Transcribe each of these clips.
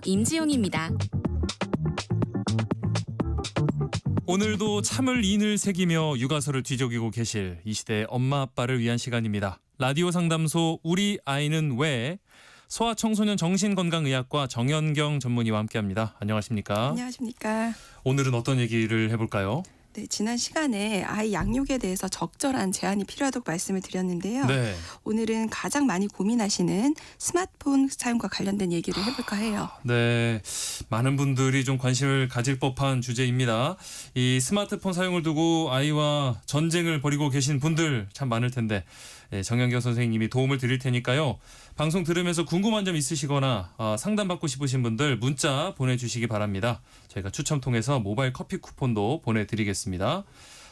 임지용입니다. 오늘도 참을 인을 새기며 육아서를 뒤적이고 계실 이 시대의 엄마 아빠를 위한 시간입니다. 라디오 상담소 우리 아이는 왜? 소아청소년 정신건강의학과 정연경 전문의와 함께합니다. 안녕하십니까? 안녕하십니까? 오늘은 어떤 얘기를 해볼까요? 네, 지난 시간에 아이 양육에 대해서 적절한 제한이 필요하다고 말씀을 드렸는데요. 네. 오늘은 가장 많이 고민하시는 스마트폰 사용과 관련된 얘기를 해볼까 해요. 네, 많은 분들이 좀 관심을 가질 법한 주제입니다. 이 스마트폰 사용을 두고 아이와 전쟁을 벌이고 계신 분들 참 많을 텐데 정연경 선생님이 도움을 드릴 테니까요. 방송 들으면서 궁금한 점 있으시거나 상담받고 싶으신 분들 문자 보내주시기 바랍니다. 저희가 추첨 통해서 모바일 커피 쿠폰도 보내드리겠습니다.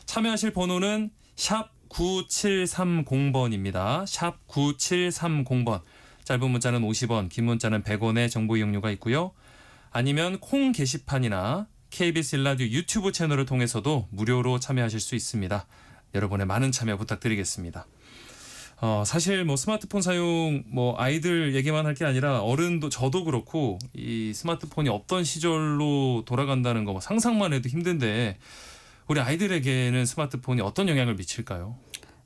참여하실 번호는 샵 9730번입니다. 샵 9730번. 짧은 문자는 50원, 긴 문자는 100원의 정보 이용료가 있고요. 아니면 콩 게시판이나 KBS 일라디오 유튜브 채널을 통해서도 무료로 참여하실 수 있습니다. 여러분의 많은 참여 부탁드리겠습니다. 사실 스마트폰 사용 아이들 얘기만 할 게 아니라 어른도 저도 그렇고 이 스마트폰이 없던 시절로 돌아간다는 거 상상만 해도 힘든데 우리 아이들에게는 스마트폰이 어떤 영향을 미칠까요?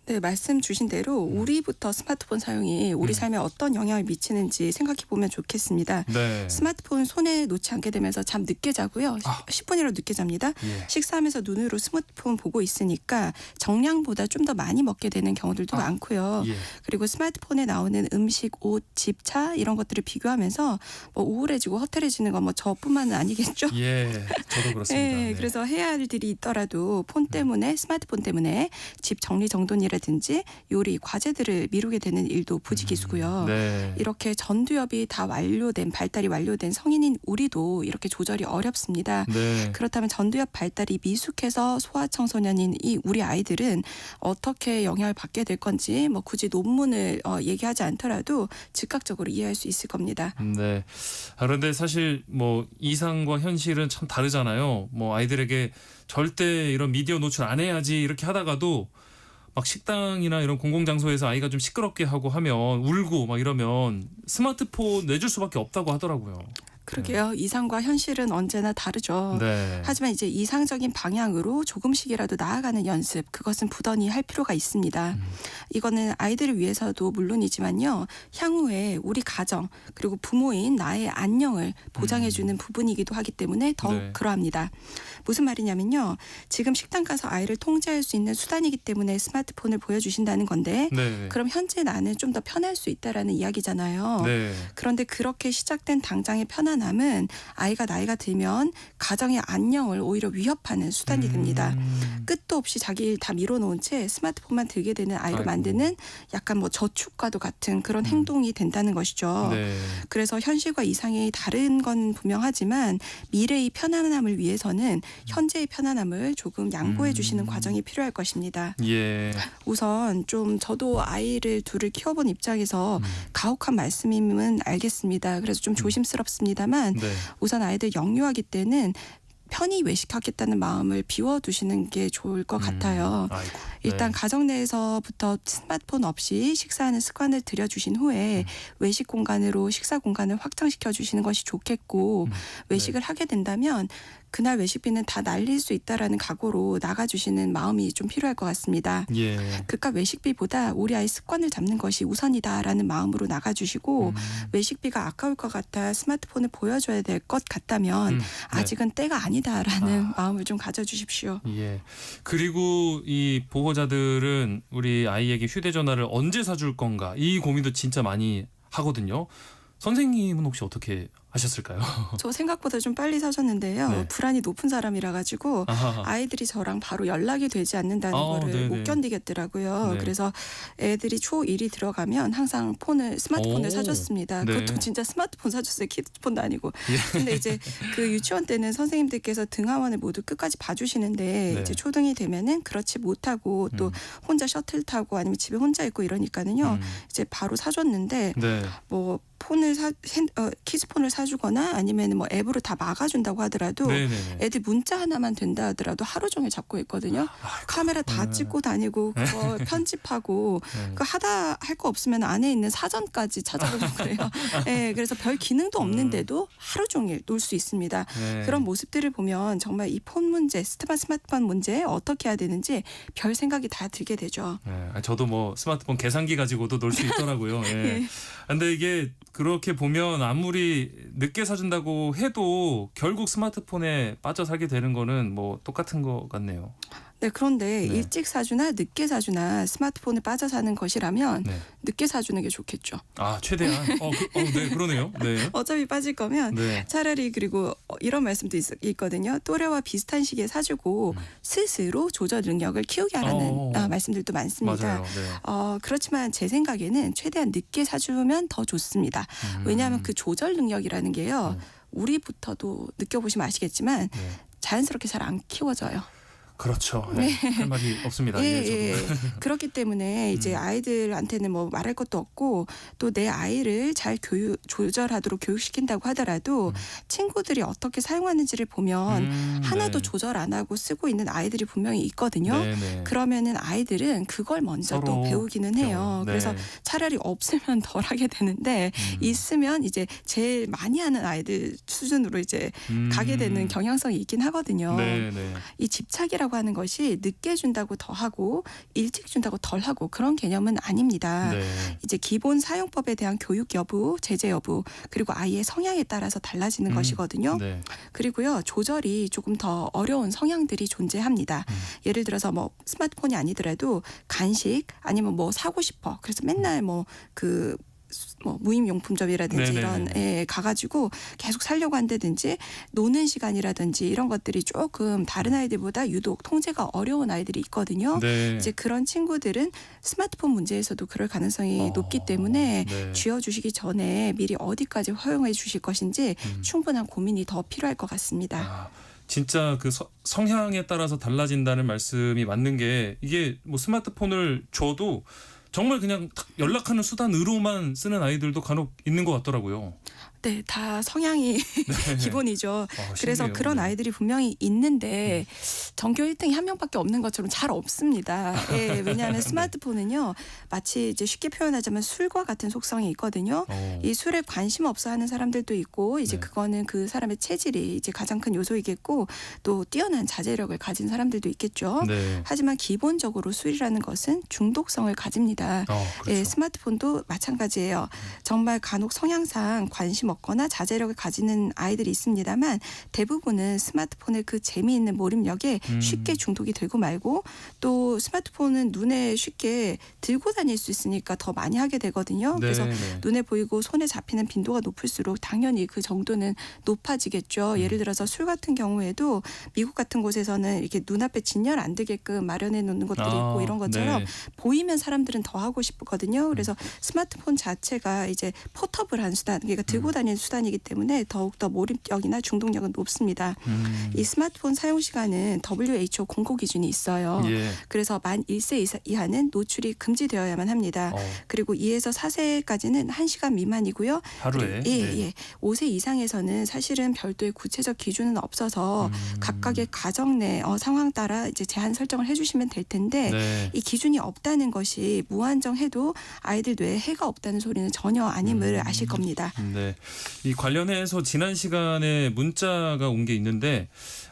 네, 말씀 주신 대로 우리부터 스마트폰 사용이 우리 삶에 어떤 영향을 미치는지 생각해 보면 좋겠습니다. 네. 스마트폰 손에 놓지 않게 되면서 잠 늦게 자고요. 10분이라도 늦게 잡니다. 예. 식사하면서 눈으로 스마트폰 보고 있으니까 정량보다 좀 더 많이 먹게 되는 경우들도 많고요. 예. 그리고 스마트폰에 나오는 음식, 옷, 집, 차 이런 것들을 비교하면서 우울해지고 허탈해지는 건 저뿐만은 아니겠죠. 예, 저도 그렇습니다. 네, 그래서 해야 할 일이 있더라도 폰 때문에 스마트폰 때문에 집 정리정돈이라든지 요리, 과제들을 미루게 되는 일도 부지기수고요. 네. 이렇게 전두엽이 다 발달이 완료된 성인인 우리도 이렇게 조절이 어렵습니다. 네. 그렇다면 전두엽 발달이 미숙해서 소아청소년인 이 우리 아이들은 어떻게 영향을 받게 될 건지 굳이 논문을 얘기하지 않더라도 즉각적으로 이해할 수 있을 겁니다. 네. 그런데 사실 이상과 현실은 참 다르잖아요. 아이들에게 절대 이런 미디어 노출 안 해야지 이렇게 하다가도 막 식당이나 이런 공공장소에서 아이가 좀 시끄럽게 하고 하면 울고 이러면 스마트폰 내줄 수밖에 없다고 하더라고요. 그러게요. 이상과 현실은 언제나 다르죠. 네. 하지만 이제 이상적인 방향으로 조금씩이라도 나아가는 연습, 그것은 부단히 할 필요가 있습니다. 이거는 아이들을 위해서도 물론이지만요. 향후에 우리 가정 그리고 부모인 나의 안녕을 보장해주는 부분이기도 하기 때문에 더욱 네. 그러합니다. 무슨 말이냐면요. 지금 식당 가서 아이를 통제할 수 있는 수단이기 때문에 스마트폰을 보여주신다는 건데 네. 그럼 현재 나는 좀 더 편할 수 있다라는 이야기잖아요. 네. 그런데 그렇게 시작된 당장의 편안함은 아이가 나이가 들면 가정의 안녕을 오히려 위협하는 수단이 됩니다. 끝도 없이 자기 일 다 밀어놓은 채 스마트폰만 들게 되는 아이로 아이고. 만드는 약간 저축과도 같은 그런 행동이 된다는 것이죠. 네. 그래서 현실과 이상이 다른 건 분명하지만 미래의 편안함을 위해서는 현재의 편안함을 조금 양보해 주시는 과정이 필요할 것입니다. 예. 우선 저도 아이를 둘을 키워본 입장에서 가혹한 말씀임은 알겠습니다. 그래서 좀 조심스럽습니다만 네. 우선 아이들 영유아기 때는 편히 외식하겠다는 마음을 비워두시는 게 좋을 것 같아요. 아이고. 일단 네. 가정 내에서부터 스마트폰 없이 식사하는 습관을 들여주신 후에 외식 공간으로 식사 공간을 확장시켜 주시는 것이 좋겠고 외식을 하게 된다면 그날 외식비는 다 날릴 수 있다라는 각오로 나가주시는 마음이 좀 필요할 것 같습니다. 예. 그깟 외식비보다 우리 아이 습관을 잡는 것이 우선이다라는 마음으로 나가주시고 외식비가 아까울 것 같아 스마트폰을 보여줘야 될 것 같다면 아직은 때가 아니다라는 마음을 좀 가져주십시오. 예. 그리고 이 보호자들은 우리 아이에게 휴대전화를 언제 사줄 건가 이 고민도 진짜 많이 하거든요. 선생님은 혹시 어떻게 하셨을까요? 저 생각보다 좀 빨리 사줬는데요. 네. 불안이 높은 사람이라 가지고 아하. 아이들이 저랑 바로 연락이 되지 않는다는 거를 네네. 못 견디겠더라고요. 네. 그래서 애들이 초1이 들어가면 항상 스마트폰을 오. 사줬습니다. 네. 그것도 진짜 스마트폰 사줬어요. 키드폰도 아니고. 예. 근데 이제 그 유치원 때는 선생님들께서 등하원을 모두 끝까지 봐주시는데 네. 이제 초등이 되면은 그렇지 못하고 또 혼자 셔틀 타고 아니면 집에 혼자 있고 이러니까는요. 이제 바로 사줬는데 네. 폰을 키즈폰을 사주거나 아니면 뭐 앱으로 다 막아준다고 하더라도 네네네. 애들 문자 하나만 된다 하더라도 하루 종일 잡고 있거든요. 카메라 다 찍고 다니고 그거 편집하고 네. 그 하다 할 거 없으면 안에 있는 사전까지 찾아보고 그래요. 네, 그래서 별 기능도 없는데도 하루 종일 놀 수 있습니다. 네. 그런 모습들을 보면 정말 이 폰 문제, 스마트폰 문제 어떻게 해야 되는지 별 생각이 다 들게 되죠. 네, 저도 뭐 스마트폰 계산기 가지고도 놀 수 있더라고요. 예. 예. 근데 이게 그렇게 보면 아무리 늦게 사준다고 해도 결국 스마트폰에 빠져 살게 되는 거는 뭐 똑같은 것 같네요. 네, 그런데 네. 일찍 사주나 늦게 사주나 스마트폰에 빠져 사는 것이라면 네. 늦게 사주는 게 좋겠죠. 아 최대한. 네 그러네요. 네. 어차피 빠질 거면 네. 차라리 그리고 이런 말씀도 있거든요. 또래와 비슷한 시기에 사주고 스스로 조절 능력을 키우게 하라는 말씀들도 많습니다. 맞아요. 네. 그렇지만 제 생각에는 최대한 늦게 사주면 더 좋습니다. 왜냐하면 그 조절 능력이라는 게요. 우리부터도 느껴보시면 아시겠지만 네. 자연스럽게 잘 안 키워져요. 그렇죠. 네. 할 말이 없습니다. 예, 예, 저도. 그렇기 때문에 이제 아이들한테는 뭐 말할 것도 없고 또 내 아이를 잘 조절하도록 교육시킨다고 하더라도 친구들이 어떻게 사용하는지를 보면 하나도 네. 조절 안 하고 쓰고 있는 아이들이 분명히 있거든요. 네네. 그러면은 아이들은 그걸 먼저 또 서로 배우기는 해요. 네. 그래서 차라리 없으면 덜 하게 되는데 있으면 이제 제일 많이 하는 아이들 수준으로 이제 가게 되는 경향성이 있긴 하거든요. 네네. 이 집착이라고 하는 것이 늦게 준다고 더 하고 일찍 준다고 덜 하고 그런 개념은 아닙니다. 네. 이제 기본 사용법에 대한 교육 여부, 제재 여부, 그리고 아이의 성향에 따라서 달라지는 것이거든요. 네. 그리고요, 조절이 조금 더 어려운 성향들이 존재합니다. 예를 들어서 뭐 스마트폰이 아니더라도 간식 아니면 뭐 사고 싶어. 그래서 맨날 뭐 무임용품점이라든지 네네네. 이런 가가지고 계속 살려고 한다든지 노는 시간이라든지 이런 것들이 조금 다른 아이들보다 유독 통제가 어려운 아이들이 있거든요. 네. 이제 그런 친구들은 스마트폰 문제에서도 그럴 가능성이 높기 때문에 네. 쥐어주시기 전에 미리 어디까지 허용해 주실 것인지 충분한 고민이 더 필요할 것 같습니다. 아, 진짜 그 성향에 따라서 달라진다는 말씀이 맞는 게 이게 뭐 스마트폰을 줘도 정말 그냥 탁 연락하는 수단으로만 쓰는 아이들도 간혹 있는 것 같더라고요. 네, 다 성향이 기본이죠. 그래서 신기해요. 그런 네. 아이들이 분명히 있는데 전교 1등이 한 명밖에 없는 것처럼 잘 없습니다. 예, 왜냐하면 스마트폰은요, 마치 이제 쉽게 표현하자면 술과 같은 속성이 있거든요. 이 술에 관심 없어 하는 사람들도 있고 이제 네. 그거는 그 사람의 체질이 이제 가장 큰 요소이겠고 또 뛰어난 자제력을 가진 사람들도 있겠죠. 네. 하지만 기본적으로 술이라는 것은 중독성을 가집니다. 그렇죠. 예, 스마트폰도 마찬가지예요. 정말 간혹 성향상 관심 없거나 자제력을 가지는 아이들이 있습니다만 대부분은 스마트폰의 그 재미있는 몰입력에 쉽게 중독이 되고 말고 또 스마트폰은 눈에 쉽게 들고 다닐 수 있으니까 더 많이 하게 되거든요. 그래서 네. 눈에 보이고 손에 잡히는 빈도가 높을수록 당연히 그 정도는 높아지겠죠. 예를 들어서 술 같은 경우에도 미국 같은 곳에서는 이렇게 눈앞에 진열 안 되게끔 마련해 놓는 것들이 있고 이런 것처럼 네. 보이면 사람들은 더 하고 싶거든요. 그래서 스마트폰 자체가 이제 포터블한 수단, 그러니까 들고 다니는 수단이기 때문에 더욱더 몰입력이나 중독력은 높습니다. 이 스마트폰 사용 시간은 WHO 공고 기준이 있어요. 예. 그래서 만 1세 이하는 노출이 금지되어야만 합니다. 그리고 2에서 4세까지는 1시간 미만이고요. 하루에. 예. 5세 이상에서는 사실은 별도의 구체적 기준은 없어서 각각의 가정 내 상황 따라 이제 제한 설정을 해주시면 될 텐데 네. 이 기준이 없다는 것이 무한정해도 아이들 뇌에 해가 없다는 소리는 전혀 아님을 아실 겁니다. 네. 이 관련해서 지난 시간에 문자가 온 게 있는데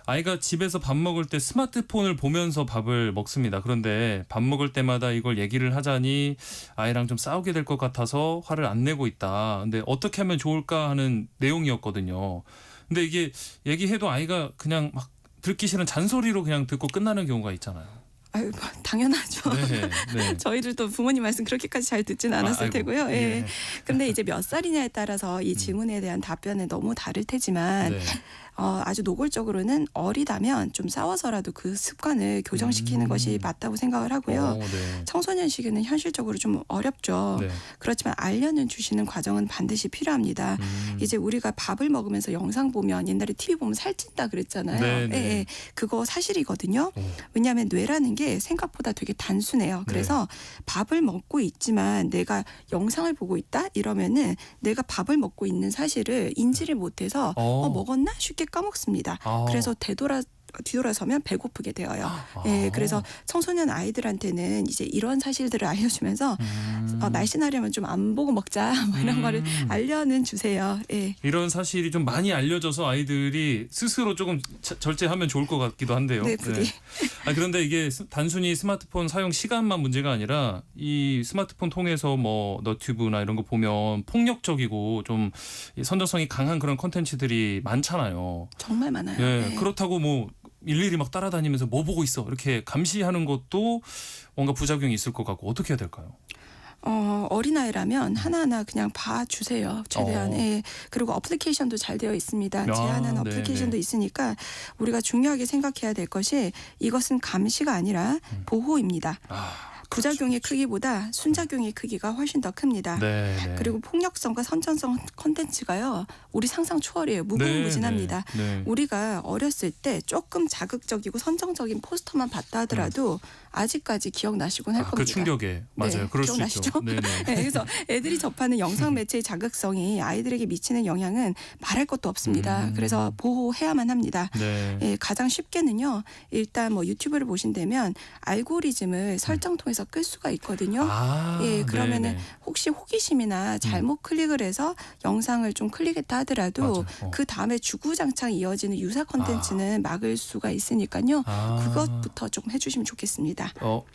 아이가 집에서 밥 먹을 때 스마트폰을 보면서 밥을 먹습니다. 그런데 밥 먹을 때마다 이걸 얘기를 하자니 아이랑 좀 싸우게 될 것 같아서 화를 안 내고 있다. 근데 어떻게 하면 좋을까 하는 내용이었거든요. 근데 이게 얘기해도 아이가 그냥 막 듣기 싫은 잔소리로 그냥 듣고 끝나는 경우가 있잖아요. 아유, 당연하죠. 네. 네. 저희들도 부모님 말씀 그렇게까지 잘 듣지는 않았을 아이고, 테고요. 예. 예. 근데 이제 몇 살이냐에 따라서 이 질문에 대한 답변은 너무 다를 테지만 네. 아주 노골적으로는 어리다면 좀 싸워서라도 그 습관을 교정시키는 것이 맞다고 생각을 하고요. 네. 청소년 시기는 현실적으로 좀 어렵죠. 네. 그렇지만 알려는 주시는 과정은 반드시 필요합니다. 이제 우리가 밥을 먹으면서 영상 보면 옛날에 TV 보면 살찐다 그랬잖아요. 네, 네. 예. 그거 사실이거든요. 왜냐하면 뇌라는 게 게 생각보다 되게 단순해요. 그래서 밥을 먹고 있지만 내가 영상을 보고 있다 이러면은 내가 밥을 먹고 있는 사실을 인지를 못해서 먹었나 쉽게 까먹습니다. 그래서 뒤돌아서면 배고프게 되어요. 예, 그래서 청소년 아이들한테는 이제 이런 사실들을 알려주면서 날씬하려면 좀 안 보고 먹자 뭐 이런 거를 알려는 주세요. 예. 이런 사실이 좀 많이 알려져서 아이들이 스스로 조금 절제하면 좋을 것 같기도 한데요. 네, 부디. 그런데 이게 단순히 스마트폰 사용 시간만 문제가 아니라 이 스마트폰 통해서 뭐 너튜브나 이런 거 보면 폭력적이고 좀 선정성이 강한 그런 콘텐츠들이 많잖아요. 정말 많아요. 예, 네. 그렇다고 뭐 일일이 막 따라다니면서 뭐 보고 있어 이렇게 감시하는 것도 뭔가 부작용이 있을 것 같고 어떻게 해야 될까요? 어린아이라면 하나하나 그냥 봐주세요. 최대한. 예. 그리고 어플리케이션도 잘 되어 있습니다. 제한하는 어플리케이션도 있으니까 우리가 중요하게 생각해야 될 것이 이것은 감시가 아니라 보호입니다. 부작용의 크기보다 순작용의 크기가 훨씬 더 큽니다. 그리고 폭력성과 선전성 콘텐츠가요. 우리 상상 초월이에요. 무궁무진합니다. 우리가 어렸을 때 조금 자극적이고 선정적인 포스터만 봤다 하더라도 아직까지 기억나시곤 할 겁니다. 그 충격에 맞아요. 네, 그럴 수 기억나시죠? 있죠. 네, 그래서 애들이 접하는 영상 매체의 자극성이 아이들에게 미치는 영향은 말할 것도 없습니다. 그래서 보호해야만 합니다. 예, 가장 쉽게는요. 일단 뭐 유튜브를 보신다면 알고리즘을 설정 통해서 끌 수가 있거든요. 예, 그러면은 혹시 호기심이나 잘못 클릭을 해서 영상을 좀 클릭했다 하더라도 그 다음에 주구장창 이어지는 유사 콘텐츠는 막을 수가 있으니까요. 그것부터 조금 해주시면 좋겠습니다.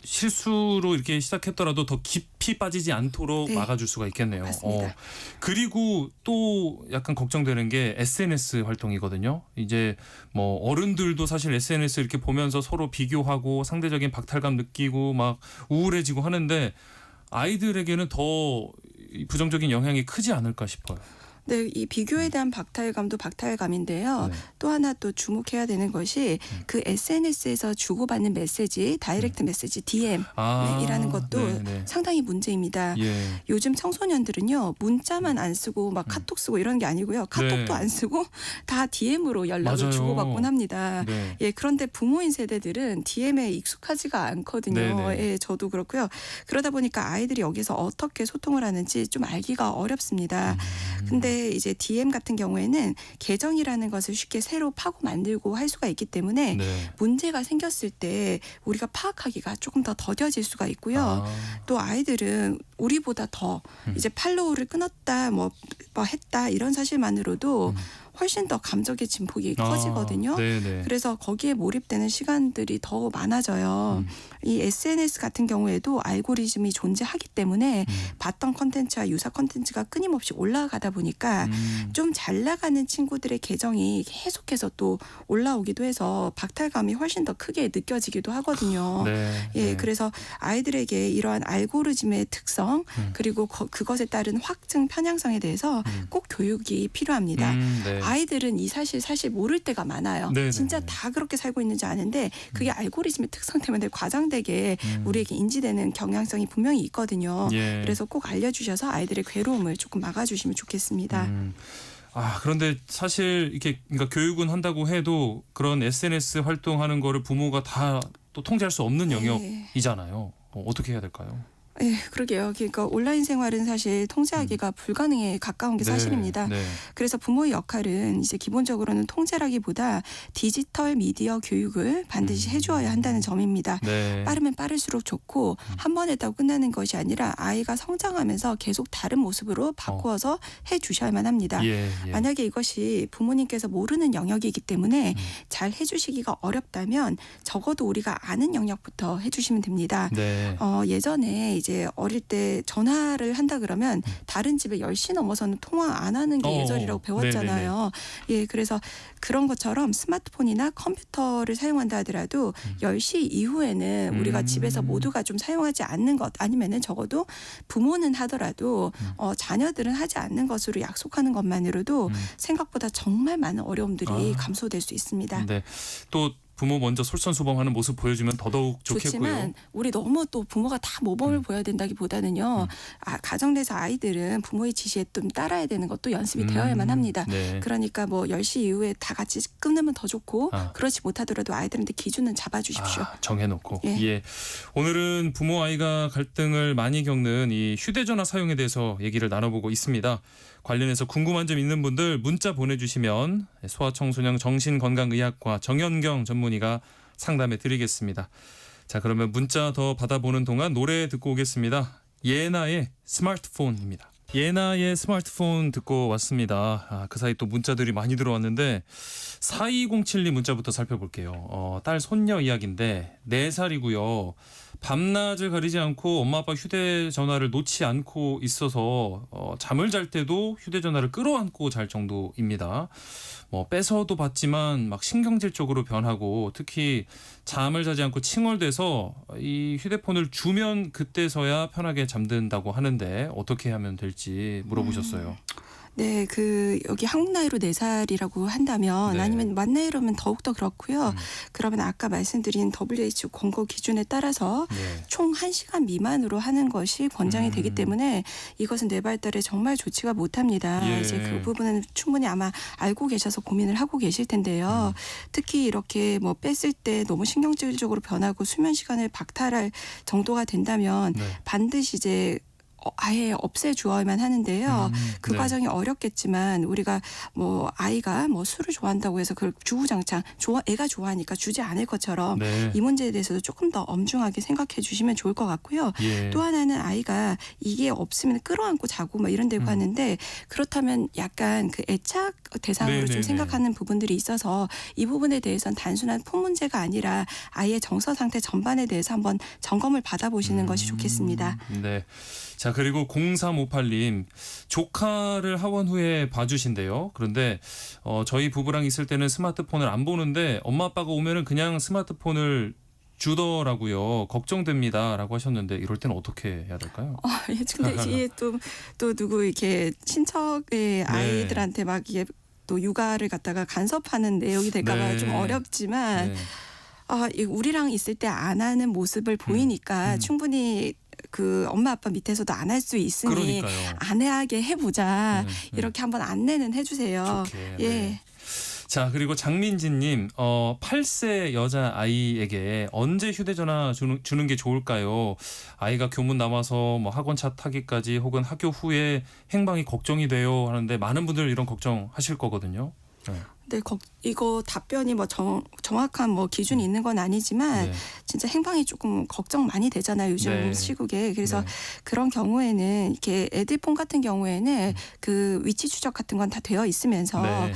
실수로 이렇게 시작했더라도 더 깊이 빠지지 않도록 막아줄 수가 있겠네요. 맞습니다. 그리고 또 약간 걱정되는 게 SNS 활동이거든요. 이제 뭐 어른들도 사실 SNS 이렇게 보면서 서로 비교하고 상대적인 박탈감 느끼고 막 우울해지고 하는데 아이들에게는 더 부정적인 영향이 크지 않을까 싶어요. 네, 이 비교에 대한 박탈감도 박탈감인데요. 또 하나 또 주목해야 되는 것이 그 SNS에서 주고받는 메시지, 다이렉트 메시지, DM 이라는 것도 상당히 문제입니다. 요즘 청소년들은요. 문자만 안 쓰고 막 카톡 쓰고 이런 게 아니고요. 카톡도 안 쓰고 다 DM으로 연락을 주고받곤 합니다. 예, 그런데 부모인 세대들은 DM에 익숙하지가 않거든요. 예, 저도 그렇고요. 그러다 보니까 아이들이 여기서 어떻게 소통을 하는지 좀 알기가 어렵습니다. 근데 이제 DM 같은 경우에는 계정이라는 것을 쉽게 새로 파고 만들고 할 수가 있기 때문에 문제가 생겼을 때 우리가 파악하기가 조금 더 더뎌질 수가 있고요. 또 아이들은 우리보다 더 이제 팔로우를 끊었다 뭐 했다 이런 사실만으로도 훨씬 더 감정의 진폭이 커지거든요. 그래서 거기에 몰입되는 시간들이 더 많아져요. 이 SNS 같은 경우에도 알고리즘이 존재하기 때문에 봤던 콘텐츠와 유사 콘텐츠가 끊임없이 올라가다 보니까 좀 잘 나가는 친구들의 계정이 계속해서 또 올라오기도 해서 박탈감이 훨씬 더 크게 느껴지기도 하거든요. 그래서 아이들에게 이러한 알고리즘의 특성 그리고 그것에 따른 확증 편향성에 대해서 꼭 교육이 필요합니다. 아이들은 이 사실 모를 때가 많아요. 진짜 다 그렇게 살고 있는지 아는데 그게 알고리즘의 특성 때문에 과장되게 우리에게 인지되는 경향성이 분명히 있거든요. 그래서 꼭 알려주셔서 아이들의 괴로움을 조금 막아주시면 좋겠습니다. 그런데 사실 이렇게 그러니까 교육은 한다고 해도 그런 SNS 활동하는 거를 부모가 다 또 통제할 수 없는 영역이잖아요. 어떻게 해야 될까요? 네, 그러게요. 그러니까 온라인 생활은 사실 통제하기가 불가능에 가까운 게 사실입니다. 그래서 부모의 역할은 이제 기본적으로는 통제라기보다 디지털 미디어 교육을 반드시 해주어야 한다는 점입니다. 빠르면 빠를수록 좋고 한 번 했다고 끝나는 것이 아니라 아이가 성장하면서 계속 다른 모습으로 바꾸어서 해주셔야만 합니다. 만약에 이것이 부모님께서 모르는 영역이기 때문에 잘 해주시기가 어렵다면 적어도 우리가 아는 영역부터 해주시면 됩니다. 예전에 이제 어릴 때 전화를 한다 그러면 다른 집에 10시 넘어서는 통화 안 하는 게 예절이라고 배웠잖아요. 예, 그래서 그런 것처럼 스마트폰이나 컴퓨터를 사용한다 하더라도 10시 이후에는 우리가 집에서 모두가 좀 사용하지 않는 것 아니면은 적어도 부모는 하더라도 자녀들은 하지 않는 것으로 약속하는 것만으로도 생각보다 정말 많은 어려움들이 감소될 수 있습니다. 또 부모 먼저 솔선수범하는 모습 보여주면 더더욱 좋겠고요. 좋지만 우리 너무 또 부모가 다 모범을 보여야 된다기보다는요. 가정 내에서 아이들은 부모의 지시에 좀 따라야 되는 것도 연습이 되어야만 합니다. 네. 그러니까 뭐 10시 이후에 다 같이 끊으면 더 좋고 아. 그렇지 못하더라도 아이들한테 기준은 잡아주십시오. 정해놓고. 예. 예. 오늘은 부모 아이가 갈등을 많이 겪는 이 휴대전화 사용에 대해서 얘기를 나눠보고 있습니다. 관련해서 궁금한 점 있는 분들 문자 보내주시면 소아청소년 정신건강의학과 정연경 전문의가 상담해 드리겠습니다. 자, 그러면 문자 더 받아보는 동안 노래 듣고 오겠습니다. 예나의 스마트폰입니다. 예나의 스마트폰 듣고 왔습니다. 그 사이 또 문자들이 많이 들어왔는데 4207님 문자부터 살펴볼게요. 딸 손녀 이야기인데 4살이고요. 밤낮을 가리지 않고 엄마 아빠 휴대전화를 놓지 않고 있어서 잠을 잘 때도 휴대전화를 끌어안고 잘 정도입니다. 뭐 뺏어도 받지만 막 신경질적으로 변하고 특히 잠을 자지 않고 칭얼대서 이 휴대폰을 주면 그때서야 편하게 잠든다고 하는데 어떻게 하면 될지 물어보셨어요. 네, 여기 한국 나이로 4살이라고 한다면 네. 아니면 만 나이로면 더욱더 그렇고요. 그러면 아까 말씀드린 WHO 권고 기준에 따라서 네. 총 1시간 미만으로 하는 것이 권장이 되기 때문에 이것은 뇌 발달에 정말 좋지가 못합니다. 예. 이제 그 부분은 충분히 아마 알고 계셔서 고민을 하고 계실 텐데요. 특히 이렇게 뭐 뺐을 때 너무 신경질적으로 변하고 수면 시간을 박탈할 정도가 된다면 네. 반드시 이제 아예 없애주어야만 하는데요. 그 네. 과정이 어렵겠지만 우리가 뭐 아이가 뭐 술을 좋아한다고 해서 그걸 주구장창 애가 좋아하니까 주지 않을 것처럼 네. 이 문제에 대해서도 조금 더 엄중하게 생각해 주시면 좋을 것 같고요. 예. 또 하나는 아이가 이게 없으면 끌어안고 자고 막 이런 데고 하는데 그렇다면 약간 그 애착 대상으로 네네네. 좀 생각하는 부분들이 있어서 이 부분에 대해서는 단순한 폰 문제가 아니라 아이의 정서 상태 전반에 대해서 한번 점검을 받아보시는 것이 좋겠습니다. 네. 자, 그리고 0358님 조카를 하원 후에 봐주신대요. 그런데 저희 부부랑 있을 때는 스마트폰을 안 보는데 엄마 아빠가 오면은 그냥 스마트폰을 주더라고요. 걱정됩니다라고 하셨는데 이럴 때는 어떻게 해야 될까요? 근데 이게 또 누구 이렇게 친척의 아이들한테 막 이게 또 육아를 갖다가 간섭하는 내용이 될까봐 네. 좀 어렵지만 네. 우리랑 있을 때 안 하는 모습을 보이니까 충분히 그 엄마 아빠 밑에서도 안 할 수 있으니 그러니까요. 안 하게 해보자 이렇게 한번 안내는 해주세요. 좋게. 예. 네. 자, 그리고 장민진님 8세 여자 아이에게 언제 휴대전화 주는 게 좋을까요? 아이가 교문 나와서 뭐 학원차 타기까지 혹은 학교 후에 행방이 걱정이 돼요 하는데 많은 분들 이런 걱정하실 거거든요. 네. 네, 이거 답변이 뭐 정확한 뭐 기준이 있는 건 아니지만 네. 진짜 행방이 조금 걱정 많이 되잖아요. 요즘 네. 시국에. 그래서 네. 그런 경우에는 이렇게 애들폰 같은 경우에는 그 위치 추적 같은 건 다 되어 있으면서 네.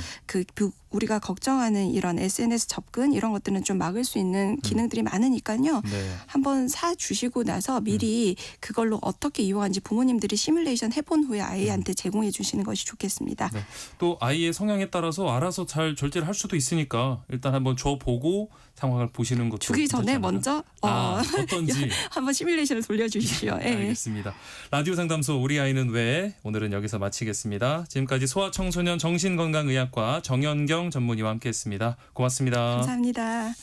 우리가 걱정하는 이런 SNS 접근 이런 것들은 좀 막을 수 있는 기능들이 많으니까요. 네. 한번 사 주시고 나서 미리 그걸로 어떻게 이용하는지 부모님들이 시뮬레이션 해본 후에 아이한테 제공해 주시는 것이 좋겠습니다. 네. 또 아이의 성향에 따라서 알아서 잘 절제를 할 수도 있으니까 일단 한번 줘보고 상황을 보시는 것도 주기 전에 괜찮지 않을까요? 먼저 어떤지 한번 시뮬레이션을 돌려주십시오. 예. 알겠습니다. 라디오 상담소 우리 아이는 왜 오늘은 여기서 마치겠습니다. 지금까지 소아청소년 정신건강의학과 정연경 전문의와 함께했습니다. 고맙습니다. 감사합니다.